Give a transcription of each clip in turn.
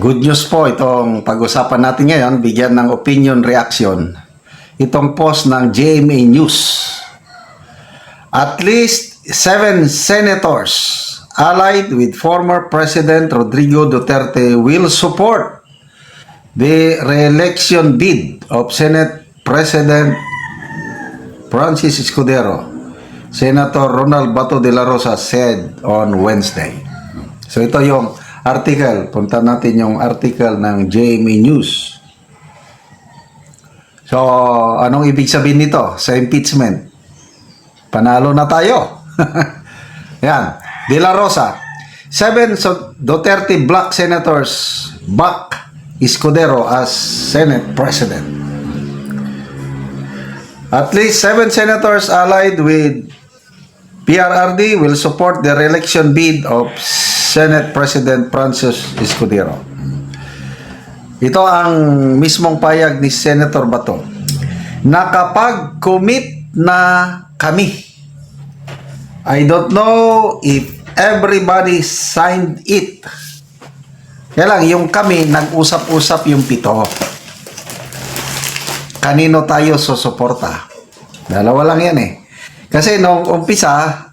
Good news po itong pag-usapan natin ngayon, bigyan ng opinion reaction. Itong post ng GMA News. At least 7 senators allied with former President Rodrigo Duterte will support the re-election bid of Senate President Francis Escudero. Senator Ronald Bato de la Rosa said on Wednesday. So ito yung article. Punta natin yung article ng GMA News. So, anong ibig sabihin nito sa impeachment? Panalo na tayo. Yan. De la Rosa. 7 Duterte Black senators back Escudero as Senate President. At least 7 senators allied with PRRD will support the re-election bid of Senate President Francis Escudero. Ito ang mismong payag ni Senator Bato. Nakapag-commit na kami. I don't know if everybody signed it. Kaya lang, yung kami, nag-usap-usap yung 7. Kanino tayo susuporta? Dalawa lang yan eh. Kasi nung umpisa,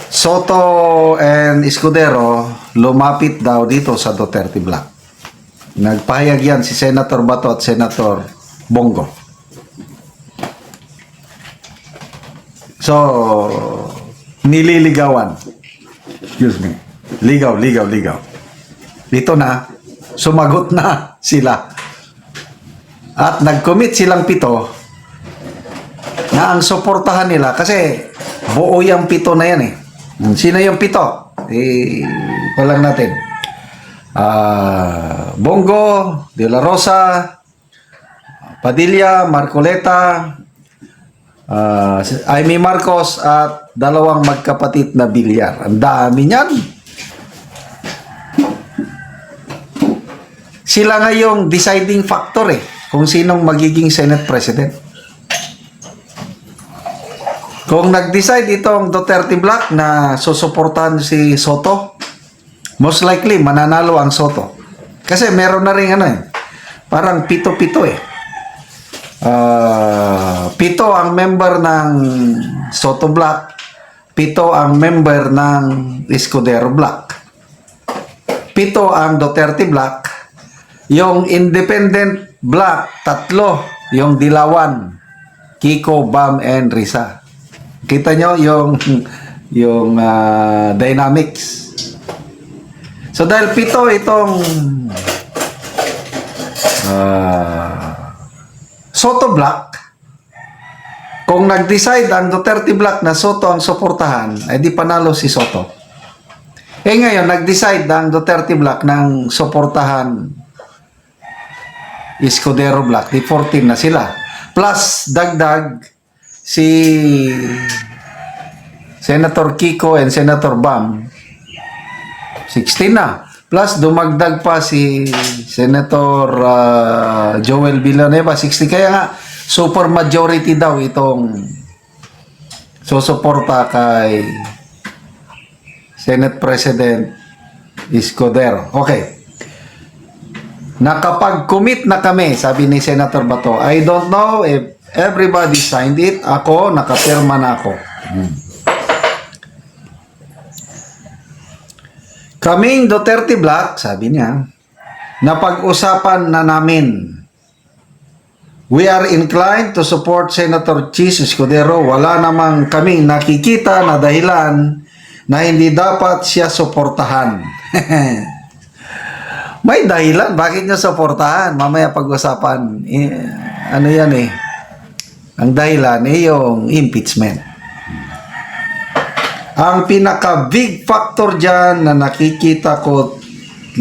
Soto and Escudero lumapit daw dito sa Duterte Black. Nagpahayag yan si Senator Bato at Senator Bongo. So, nililigawan. Excuse me. Ligaw. Dito na, sumagot na sila. At nag-commit silang 7 na ang suportahan nila kasi buo yung 7 na yan eh. Sino yung 7? Walang natin. Bongo, De La Rosa, Padilla, Marcoleta, Amy Marcos at 2 magkapatid na Villar. Ang dami niyan. Sila nga yung deciding factor eh kung sinong magiging Senate President. Kung nag-decide itong Duterte Black na susuportahan si Soto, most likely mananalo ang Soto. Kasi meron na rin parang 7 eh. 7 ang member ng Soto Black, 7 ang member ng Escudero Black. 7 ang Duterte Black, yung Independent Black, 3, yung Dilawan, Kiko, Bam, and Risa. Kita nyo yung dynamics. So dahil 7 itong Soto Black, kung nag-decide ang Duterte Black na Soto ang suportahan, ay di panalo si Soto. Ngayon, nag-decide ang Duterte Black ng suportahan Escudero Black, di 14 na sila. Plus, dagdag si Senator Kiko and Senator Bam, 16 na. Plus, dumagdag pa si Senator Joel Villanueva, 60. Kaya nga, super majority daw itong susuporta kay Senate President Escudero. Okay. Nakapag-commit na kami, sabi ni Senator Bato. I don't know if everybody signed it. Ako, nakapirma na ako. Kaming Duterte Black, sabi niya, napag-usapan na namin. We are inclined to support Senator Chis Escudero. Wala namang kaming nakikita na dahilan na hindi dapat siya suportahan. May dahilan, bakit niya suportahan? Mamaya pag-usapan. Ano yan eh? Ang dahilan yung impeachment. Ang pinaka-big factor dyan na nakikita ko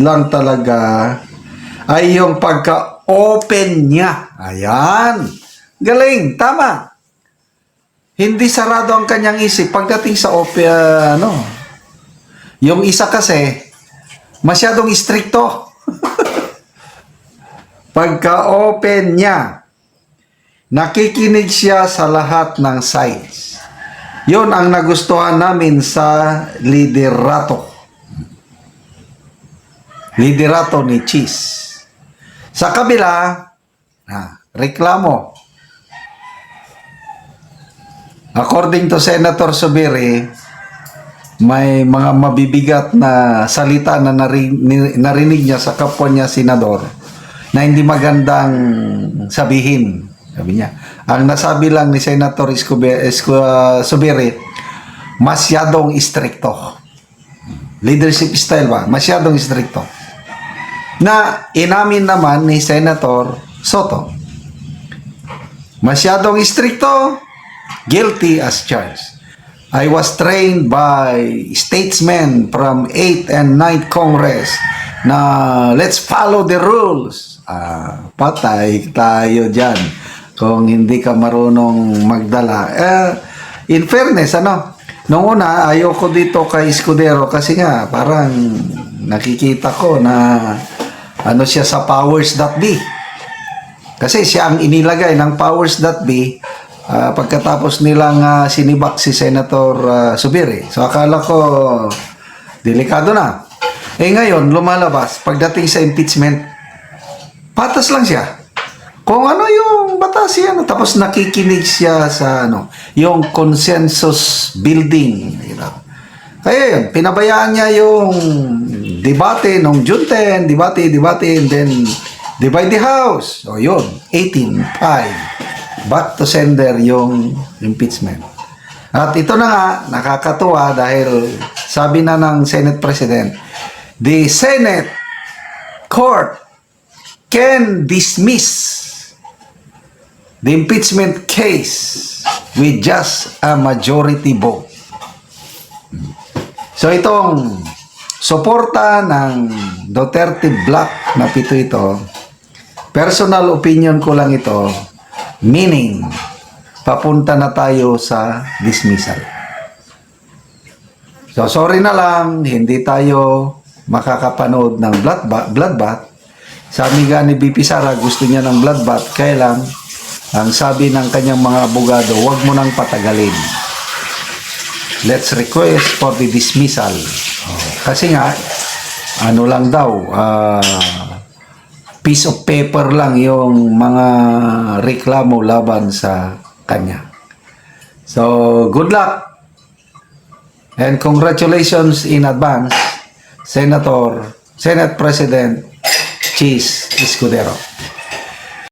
lang talaga ay yung pagka-open niya. Ayan. Galing. Tama. Hindi sarado ang kanyang isip. Pagdating sa open, yung isa kasi, masyadong istrikto. Pagka-open niya, nakikinig siya sa lahat ng sides. Yun ang nagustuhan namin sa liderato. liderato ni Cheese. Sa kabila, reklamo. According to Senator Zubiri, may mga mabibigat na salita na narinig niya sa kapwa niya senador na hindi magandang sabihin. Sabi niya, ang nasabi lang ni Senator Zubiri, masyadong istrikto. Leadership style ba? Masyadong istrikto. Na inamin naman ni Senator Soto. Masyadong istrikto, guilty as charged. I was trained by statesmen from 8th and 9th Congress na let's follow the rules. Patay tayo dyan kung hindi ka marunong magdala. In fairness, nung una, ayoko dito kay Escudero kasi nga, parang nakikita ko na siya sa powers that be. Kasi siya ang inilagay ng powers that be pagkatapos nilang sinibak si Senator Zubiri. So akala ko delikado na. Ngayon, lumalabas, pagdating sa impeachment, patas lang siya. Kung ano yung batas yan. Tapos nakikinig siya sa yung consensus building. Kaya yun, pinabayaan niya yung debate nung June 10, debate, and then divide the House. O yun, 18-5. Back to sender yung impeachment. At ito na nga, nakakatuwa dahil sabi na ng Senate President, the Senate Court can dismiss the impeachment case with just a majority vote. So itong suporta ng Duterte Black na pito ito, personal opinion ko lang ito, meaning papunta na tayo sa dismissal. So sorry na lang, hindi tayo makakapanood ng bloodbath. Sabi nga ni BP Sara, gusto niya ng bloodbath, kaya lang ang sabi ng kanyang mga abogado, huwag mo nang patagalin. Let's request for the dismissal. Kasi nga, lang daw, piece of paper lang yung mga reklamo laban sa kanya. So, good luck and congratulations in advance, Senate President Cheese Escudero.